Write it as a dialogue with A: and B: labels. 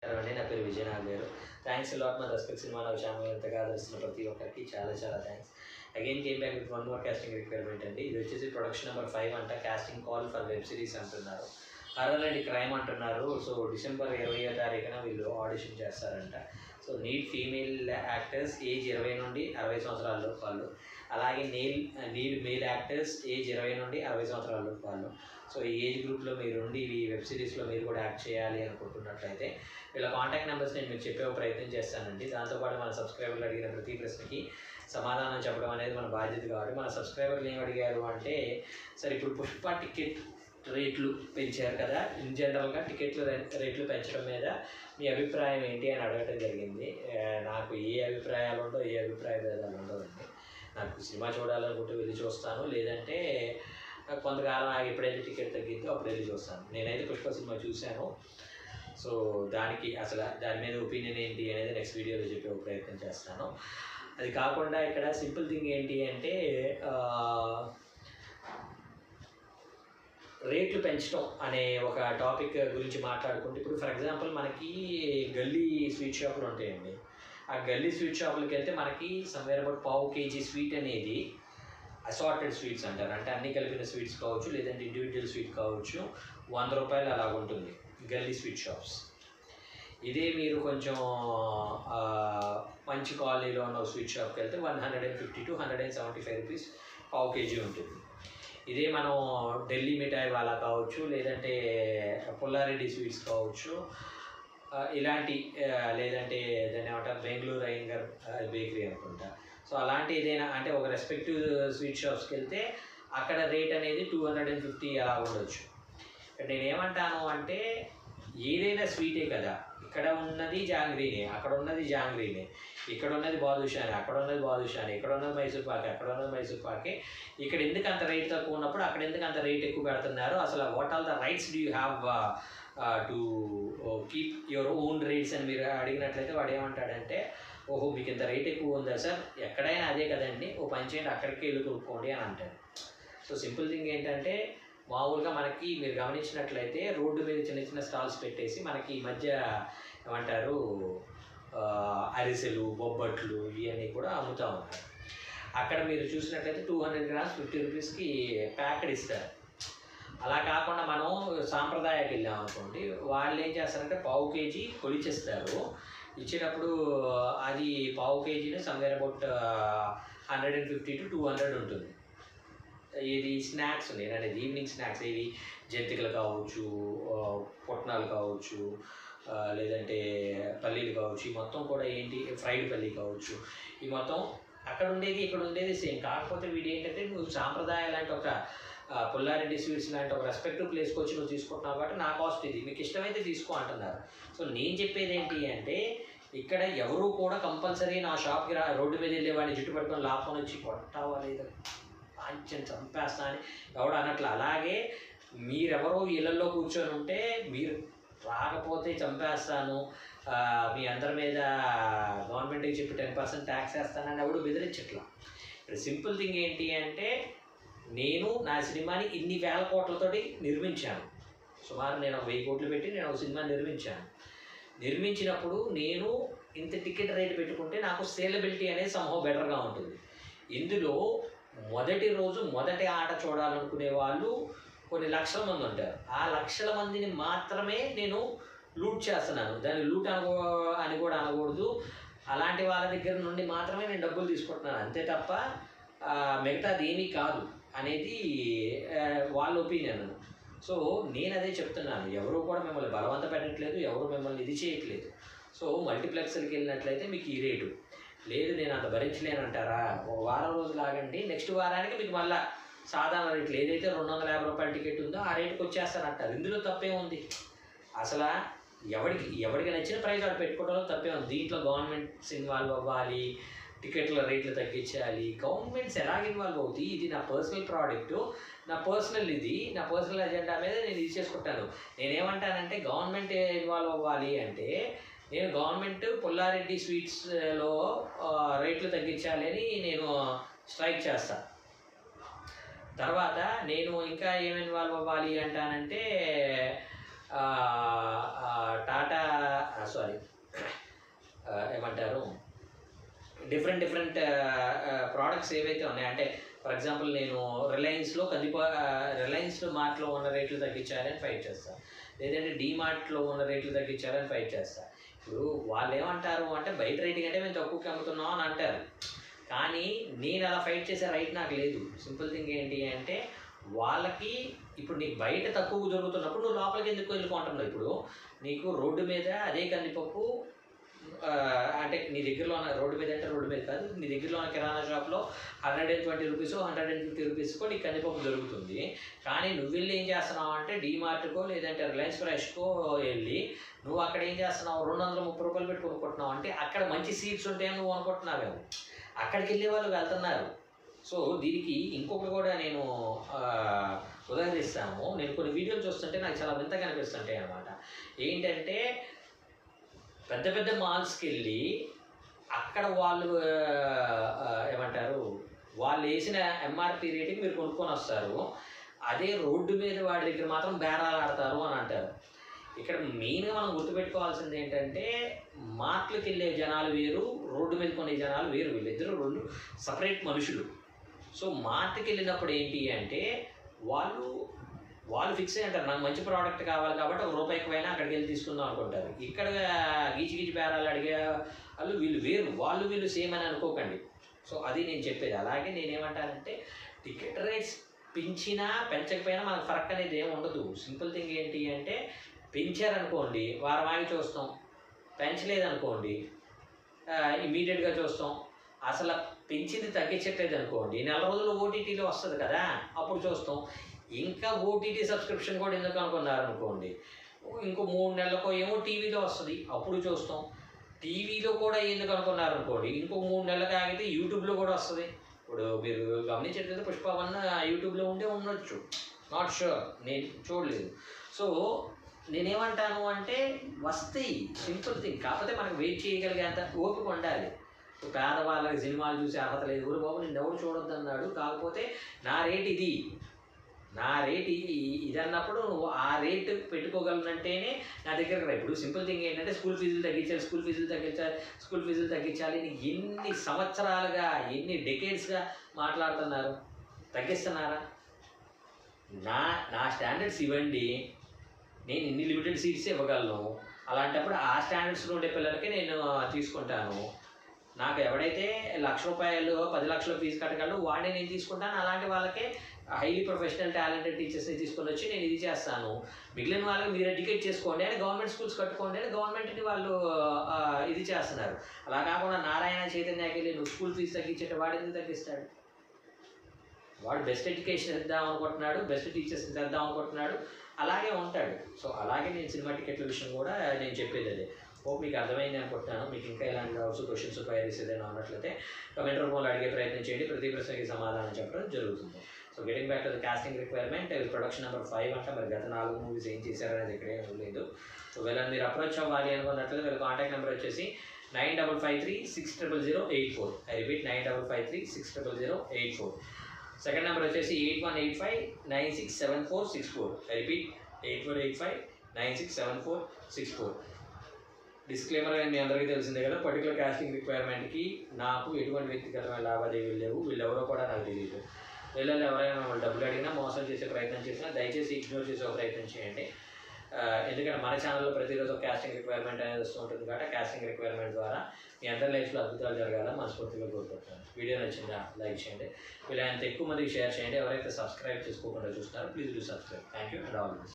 A: నమస్కారం అండి. నా పేరు విజయనాథ్ గారు. థ్యాంక్స్ లాట్ మన రెస్పెక్ట్ సినిమా లవ్ ఛానల్ ఎంతగా ఆదరిస్తున్న ప్రతి ఒక్కరికి చాలా చాలా thanks. Again came back with one more casting requirement అండి. ఇది వచ్చేసి ప్రొడక్షన్ నెంబర్ 5 అంట. Casting call for web series అంటున్నారు. హర్రర్ అండ్ క్రైమ్ అంటున్నారు. సో డిసెంబర్ 20వ తారీఖున వీళ్ళు ఆడిషన్ చేస్తారంట. So need female actors age 20 నుండి 60 సంవత్సరాల వాళ్ళు. అలాగే నీడ్ మేల్ యాక్టర్స్ ఏజ్ 20 నుండి 60 సంవత్సరాల వాళ్ళు. సో ఈ ఏజ్ గ్రూప్లో మీరుండి ఈ వెబ్ సిరీస్లో మీరు కూడా యాక్ట్ చేయాలి అనుకుంటున్నట్లయితే వీళ్ళ కాంటాక్ట్ నెంబర్స్ నేను మీకు చెప్పే ప్రయత్నం చేస్తానండి. దాంతోపాటు మన సబ్స్క్రైబర్లు అడిగిన ప్రతి ప్రశ్నకి సమాధానం చెప్పడం అనేది మన బాధ్యత కాబట్టి మన సబ్స్క్రైబర్లు ఏం అడిగారు అంటే, సార్ ఇప్పుడు పుష్ప టికెట్ రేట్లు పెంచారు కదా, ఇన్ జనరల్గా టికెట్ల రేట్లు పెంచడం మీద మీ అభిప్రాయం ఏంటి అని అడగటం జరిగింది. నాకు ఏ అభిప్రాయాలు ఉండవు, ఏ అభిప్రాయ భేదాలు ఉండవండి. నాకు సినిమా చూడాలనుకుంటే వెళ్ళి చూస్తాను, లేదంటే కొంతకాలం ఎప్పుడైతే టికెట్ తగ్గిందో అప్పుడు వెళ్ళి చూస్తాను. నేనైతే పుష్ప సినిమా చూశాను. సో దాని మీద ఒపీనియన్ ఏంటి అనేది నెక్స్ట్ వీడియోలో చెప్పే ప్రయత్నం చేస్తాను. అది కాకుండా ఇక్కడ సింపుల్ థింగ్ ఏంటి అంటే రేట్లు పెంచడం అనే ఒక టాపిక్ గురించి మాట్లాడుకుంటే, ఇప్పుడు ఫర్ ఎగ్జాంపుల్ మనకి గల్లీ స్వీట్ షాపులు ఉంటాయండి. ఆ గల్లీ స్వీట్ షాపులకి వెళ్తే మనకి సమ్వేర్ అబౌట్ 1/2 kg స్వీట్ అనేది అసార్టెడ్ స్వీట్స్ అంటారు. అంటే అన్నీ కలిపిన స్వీట్స్ కావచ్చు, లేదంటే ఇండివిజువల్ స్వీట్ కావచ్చు, 100 రూపాయలు అలాగ ఉంటుంది గల్లీ స్వీట్ షాప్స్. ఇదే మీరు కొంచెం మంచి కాలనీలో ఉన్న స్వీట్ షాప్కి వెళ్తే 150 to 175 రూపీస్ 1/2 kg ఉంటుంది. ఇదే మనం ఢిల్లీ మిఠాయి వాళ్ళ కావచ్చు, లేదంటే పుల్లారెడ్డి స్వీట్స్ కావచ్చు, ఇలాంటి లేదంటే దాన్ని ఏమంటారు బెంగళూరు అయ్యంగర్ బేకరీ అనుకుంటా. సో అలాంటి ఏదైనా అంటే ఒక రెస్పెక్టివ్ స్వీట్ షాప్స్కి వెళ్తే అక్కడ రేట్ అనేది 250 అలా ఉండొచ్చు. నేనేమంటాను అంటే ఏదైనా స్వీటే కదా, ఇక్కడ ఉన్నది జాంగ్రీనే, అక్కడ ఉన్నది జాంగ్రీనే, ఇక్కడ ఉన్నది బాదుషానే, అక్కడ ఉన్నది బాదుషానే, ఇక్కడ ఉన్నది మైసూర్ పాకే, అక్కడ ఉన్నది మైసూర్ పాకే. ఇక్కడ ఎందుకు అంత రేట్ తక్కువ ఉన్నప్పుడు అక్కడ ఎందుకు అంత రేట్ ఎక్కువ పెడుతున్నారు? అసలు what all the rights do you have to keep your own rates అని మీరు అడిగినట్లయితే వాడు ఏమంటాడంటే, ఓహో మీకు ఇంత రేట్ ఎక్కువ ఉందా సార్, ఎక్కడైనా అదే కదండి, ఓ పని చేయండి అక్కడికి వెళ్ళి కొనుక్కోండి అని అంటాడు. సో సింపుల్ థింగ్ ఏంటంటే, మామూలుగా మనకి మీరు గమనించినట్లయితే రోడ్డు మీద చిన్న చిన్న స్టాల్స్ పెట్టేసి మనకి ఈ మధ్య ఏమంటారు అరిసెలు, బొబ్బట్లు ఇవన్నీ కూడా అమ్ముతూ ఉంటారు. అక్కడ మీరు చూసినట్లయితే 200 grams 50 రూపీస్కి ప్యాకెట్ ఇస్తారు. అలా కాకుండా మనం సాంప్రదాయానికి వెళ్ళాం అనుకోండి, వాళ్ళు ఏం చేస్తారంటే 1/2 kg కొలిచేస్తారు. ఇచ్చేటప్పుడు అది 1/2 kgని సమ్వేర్ అబౌట్ 150 to 200 ఉంటుంది. ఇది స్నాక్స్ ఉన్నాయి అనేది ఈవినింగ్ స్నాక్స్, ఇవి జంతికలు కావచ్చు, పొట్నాలు కావచ్చు, లేదంటే పల్లీలు కావచ్చు, ఈ మొత్తం కూడా ఏంటి ఫ్రైడ్ పల్లీ కావచ్చు, ఈ మొత్తం అక్కడ ఉండేది ఇక్కడ ఉండేది సేమ్. కాకపోతే వీడు ఏంటంటే నువ్వు సాంప్రదాయ లాంటి ఒక పుల్లారెడ్డి స్వీట్స్ లాంటి ఒక రెస్పెక్టివ్ ప్లేస్కి వచ్చి నువ్వు తీసుకుంటున్నావు కాబట్టి నా కాస్ట్ ఇది, మీకు ఇష్టమైతే తీసుకో అంటున్నారు. సో నేను చెప్పేది ఏంటి అంటే, ఇక్కడ ఎవరు కూడా కంపల్సరీ నా షాప్కి రోడ్డు మీద వెళ్ళే వాడిని జుట్టు పట్టుకొని లాక్కొని వచ్చి కొట్టావా లేదా పాంచని చంపేస్తా అని ఎవడు అన్నట్లు. అలాగే మీరెవరో ఇళ్ళల్లో కూర్చొని ఉంటే మీరు రాకపోతే చంపేస్తాను, మీ అందరి మీద గవర్నమెంట్కి చెప్పి 10% ట్యాక్స్ వేస్తానని ఎవడు బెదిరించట్లా. ఇక్కడ సింపుల్ థింగ్ ఏంటి అంటే, నేను నా సినిమాని ఇన్ని వేల కోట్లతోటి నిర్మించాను. సుమారు నేను 1000 కోట్లు పెట్టి నేను ఒక సినిమా నిర్మించినప్పుడు నేను ఇంత టికెట్ రేట్ పెట్టుకుంటే నాకు సేలబిలిటీ అనేది సంహౌ బెటర్గా ఉంటుంది. ఇందులో మొదటి రోజు మొదటి ఆట చూడాలనుకునే వాళ్ళు కొన్ని లక్షల మంది ఉంటారు. ఆ లక్షల మందిని మాత్రమే నేను లూట్ చేస్తున్నాను. దాన్ని లూట్ అని కూడా అనకూడదు. అలాంటి వాళ్ళ దగ్గర నుండి మాత్రమే నేను డబ్బులు తీసుకుంటున్నాను, అంతే తప్ప మిగతాది ఏమీ కాదు అనేది వాళ్ళ ఒపీనియన్. సో నేను అదే చెప్తున్నాను, ఎవరు కూడా మిమ్మల్ని బలవంత పెట్టట్లేదు, ఎవరు మిమ్మల్ని ఇది చేయట్లేదు. సో మల్టీప్లెక్స్కి వెళ్ళినట్లయితే మీకు ఈ రేటు లేదు, నేను అంత భరించలేనంటారా, ఒక వారం రోజులు ఆగండి, నెక్స్ట్ వారానికి మీకు మళ్ళీ సాధారణ రేట్లు ఏదైతే 250 రూపాయల టికెట్ ఉందో ఆ రేటుకి వచ్చేస్తానంటారు. ఇందులో తప్పే ఉంది? అసలు ఎవరికి నచ్చిన ప్రైస్ వాడు పెట్టుకోవడంలో తప్పే ఉంది. దీంట్లో గవర్నమెంట్స్ ఇన్వాల్వ్ అవ్వాలి, టికెట్ల రేట్లు తగ్గించాలి. గవర్నమెంట్స్ ఎలాగ ఇన్వాల్వ్ అవుతాయి? ఇది నా పర్సనల్ ప్రోడక్టు, నా పర్సనల్ ఎజెండా మీద నేను ఇది చేసుకుంటాను. నేనేమంటానంటే, గవర్నమెంట్ ఇన్వాల్వ్ అవ్వాలి అంటే నేను గవర్నమెంట్ పుల్లారెడ్డి స్వీట్స్లో రేట్లు తగ్గించాలి అని నేను స్ట్రైక్ చేస్తాను. తర్వాత నేను ఇంకా ఏమి ఇన్వాల్వ్ అవ్వాలి అంటానంటే, టాటా సారీ ఏమంటారు డిఫరెంట్ ప్రోడక్ట్స్ ఏవైతే ఉన్నాయో, అంటే ఫర్ ఎగ్జాంపుల్ నేను రిలయన్స్లో రిలయన్స్ మార్ట్లో ఉన్న రేట్లు తగ్గించాలని ఫైట్ చేస్తాను, లేదంటే డీమార్ట్లో ఉన్న రేట్లు తగ్గించాలని ఫైట్ చేస్తాను. ఇప్పుడు వాళ్ళు ఏమంటారు అంటే బయట రేటింగ్ అంటే మేము తక్కువకి అమ్ముతున్నాం అని అంటారు, కానీ నేను అలా ఫైట్ చేసే రైట్ నాకు లేదు. సింపుల్ థింగ్ ఏంటి అంటే వాళ్ళకి ఇప్పుడు నీకు బయట తక్కువ దొరుకుతున్నప్పుడు నువ్వు లోపలికి ఎందుకు వెళ్ళుకుంటున్నావు? ఇప్పుడు నీకు రోడ్డు మీద అదే కందిపప్పు అంటే నీ దగ్గరలో ఉన్న రోడ్డు మీద అంటే రోడ్డు మీద కాదు, నీ దగ్గరలో ఉన్న కిరాణా షాప్లో 120 రూపీస్ 150 రూపీస్కో నీకు కందిపప్పు దొరుకుతుంది. కానీ నువ్వు వెళ్ళి ఏం చేస్తున్నావు అంటే డీమార్ట్కో లేదంటే రిలయన్స్ ఫ్రెష్కో వెళ్ళి నువ్వు అక్కడ ఏం చేస్తున్నావు 230 రూపాయలు పెట్టి కొనుక్కుంటున్నావు. అంటే అక్కడ మంచి సీట్స్ ఉంటాయని నువ్వు అనుకుంటున్నావేమో, అక్కడికి వెళ్ళే వాళ్ళు వెళ్తున్నారు. సో దీనికి ఇంకొకటి కూడా నేను ఉదాహరిస్తాము. నేను కొన్ని వీడియోలు చూస్తుంటే నాకు చాలా వింతగా అనిపిస్తుంటాయి అన్నమాట. ఏంటంటే పెద్ద మాల్స్కి వెళ్ళి అక్కడ వాళ్ళు ఏమంటారు వాళ్ళు వేసిన ఎంఆర్పి రేటింగ్ మీరు కొనుక్కొని వస్తారు, అదే రోడ్డు మీద వాడి దగ్గర మాత్రం బేరాలు ఆడతారు అని అంటారు. ఇక్కడ మెయిన్గా మనం గుర్తుపెట్టుకోవాల్సింది ఏంటంటే మార్ట్లకు వెళ్ళే జనాలు వేరు, రోడ్డు మీద కొనే జనాలు వేరు, వీళ్ళిద్దరూ రెండు సపరేట్ మనుషులు. సో మార్ట్కి వెళ్ళినప్పుడు ఏంటి అంటే వాళ్ళు ఫిక్స్ అయ్యి అంటారు నాకు మంచి ప్రోడక్ట్ కావాలి కాబట్టి ₹1 ఎక్కువైనా అక్కడికి వెళ్ళి తీసుకుందాం అనుకుంటారు. ఇక్కడ గీచి బేరాలు అడిగే వాళ్ళు వీళ్ళు వేరు, వీళ్ళు సేమ్ అని అనుకోకండి. సో అది నేను చెప్పేది. అలాగే నేనేమంటానంటే టికెట్ రేట్స్ పెంచినా పెంచకపోయినా మనకు ఫరక్ అనేది ఏమి ఉండదు. సింపుల్ థింగ్ ఏంటి అంటే పెంచారనుకోండి వారం ఆగి చూస్తాం, పెంచలేదనుకోండి ఇమీడియట్గా చూస్తాం. అసలు పెంచింది తగ్గించట్లేదు అనుకోండి నెల రోజులు ఓటీటీలో వస్తుంది కదా అప్పుడు చూస్తాం. ఇంకా ఓటీటీ సబ్స్క్రిప్షన్ కూడా ఎందుకు అనుకున్నారనుకోండి ఇంకో 3 నెలలకో ఏమో టీవీలో వస్తుంది అప్పుడు చూస్తాం. టీవీలో కూడా ఎందుకు అనుకున్నారనుకోండి ఇంకో 3 నెలలకు ఆగితే యూట్యూబ్లో కూడా వస్తుంది. ఇప్పుడు మీరు గమనించేట్లయితే పుష్ప1 యూట్యూబ్లో ఉండొచ్చు, నాట్ షూర్, నేను చూడలేదు. సో నేనేమంటాను అంటే వస్తాయి, సింపుల్ థింగ్. కాకపోతే మనకు వెయిట్ చేయగలిగేంత ఓపిక ఉండాలి. పేదవాళ్ళకి సినిమాలు చూసే అర్హత లేదు. ఊరు బాబు నేను ఎవరు చూడొద్దు అన్నాడు, కాకపోతే నా రేట్ ఇది అన్నప్పుడు నువ్వు ఆ రేటు పెట్టుకోగలనంటేనే నా దగ్గరకు రా. ఇప్పుడు సింపుల్ థింగ్ ఏంటంటే స్కూల్ ఫీజులు తగ్గించాలి ఎన్ని సంవత్సరాలుగా ఎన్ని డెకేడ్స్గా మాట్లాడుతున్నారు, తగ్గిస్తున్నారా? నా స్టాండర్డ్స్ ఇవ్వండి, నేను ఇన్ని లిమిటెడ్ సీట్స్ ఇవ్వగలను. అలాంటప్పుడు ఆ స్టాండర్డ్స్లో ఉండే పిల్లలకి నేను తీసుకుంటాను. నాకు ఎవడైతే ₹1,00,000 10 లక్షల ఫీజు కట్టగలడు వాడిని నేను తీసుకుంటాను. అలాంటి వాళ్ళకే హైలీ ప్రొఫెషనల్ టాలెంటెడ్ టీచర్స్ని తీసుకొని వచ్చి నేను ఇది చేస్తాను. మిగిలిన వాళ్ళకి మీరు ఎడ్యుకేట్ చేసుకోండి అని గవర్నమెంట్ స్కూల్స్ కట్టుకోండి అని గవర్నమెంట్ని వాళ్ళు ఇది చేస్తున్నారు. అలా కాకుండా నారాయణ చైతన్యకి వెళ్ళి నువ్వు స్కూల్ ఫీజు తగ్గించేట వాడు ఎందుకు తగ్గిస్తాడు? వాడు బెస్ట్ ఎడ్యుకేషన్ ఇద్దాం అనుకుంటున్నాడు, బెస్ట్ టీచర్స్ని తెద్దాం అనుకుంటున్నాడు, అలాగే ఉంటాడు. సో అలాగే నేను సినిమా టికెట్ల విషయం కూడా నేను చెప్పేది అదే. హోప్ మీకు అర్థమైంది అనుకుంటున్నాను. మీకు ఇంకా ఎలాంటి డౌట్స్ క్వశ్చన్స్ క్వైరీస్ ఏదైనా ఉన్నట్లయితే కమెంట్ రూపంలో అడిగే ప్రయత్నం చేయండి, ప్రతి ప్రశ్నకి సమాధానం చెప్పడం జరుగుతుంది. So getting back to the casting requirement, production number 5 అంటే మరి గత 4 మూవీస్ ఏం చేశారనేది ఇక్కడే లేదు. సో వీళ్ళని మీరు అప్రోచ్ అవ్వాలి అనుకున్నట్లయితే వీళ్ళ కాంటాక్ట్ నెంబర్ వచ్చేసి 9553600884. I repeat 9553600884. సెకండ్ నెంబర్ వచ్చేసి 8185967464. I repeat 8185967464. డిస్క్లైమర్ మీ అందరికీ తెలిసిందే కదా, పర్టికులర్ కాస్టింగ్ రిక్వైర్మెంట్కి నాకు ఎటువంటి వ్యక్తిగతమైన లావాదేవీలు లేవు, వీళ్ళెవరో కూడా నాకు తెలియదు. వీళ్ళని ఎవరైనా మమ్మల్ని డబ్బులు అడిగినా మోసం చేసే ప్రయత్నం చేసినా దయచేసి ఇగ్నోర్ చేసే ప్రయత్నం చేయండి. ఎందుకంటే మన ఛానల్లో ప్రతిరోజు కాస్టింగ్ రిక్వైర్మెంట్ అనేది వస్తూ ఉంటుంది కాబట్టి కాస్టింగ్ రిక్వైర్మెంట్ ద్వారా మీ అందరి లైఫ్లో అద్భుతాలు జరగాలని మనస్ఫూర్తిగా కోరుకుంటున్నాను. వీడియో నచ్చిందా లైక్ చేయండి, వీళ్ళంత ఎక్కువ మందికి షేర్ చేయండి. ఎవరైతే సబ్స్క్రైబ్ చేసుకోకుండా చూస్తున్నారో please do subscribe. Thank you and all this.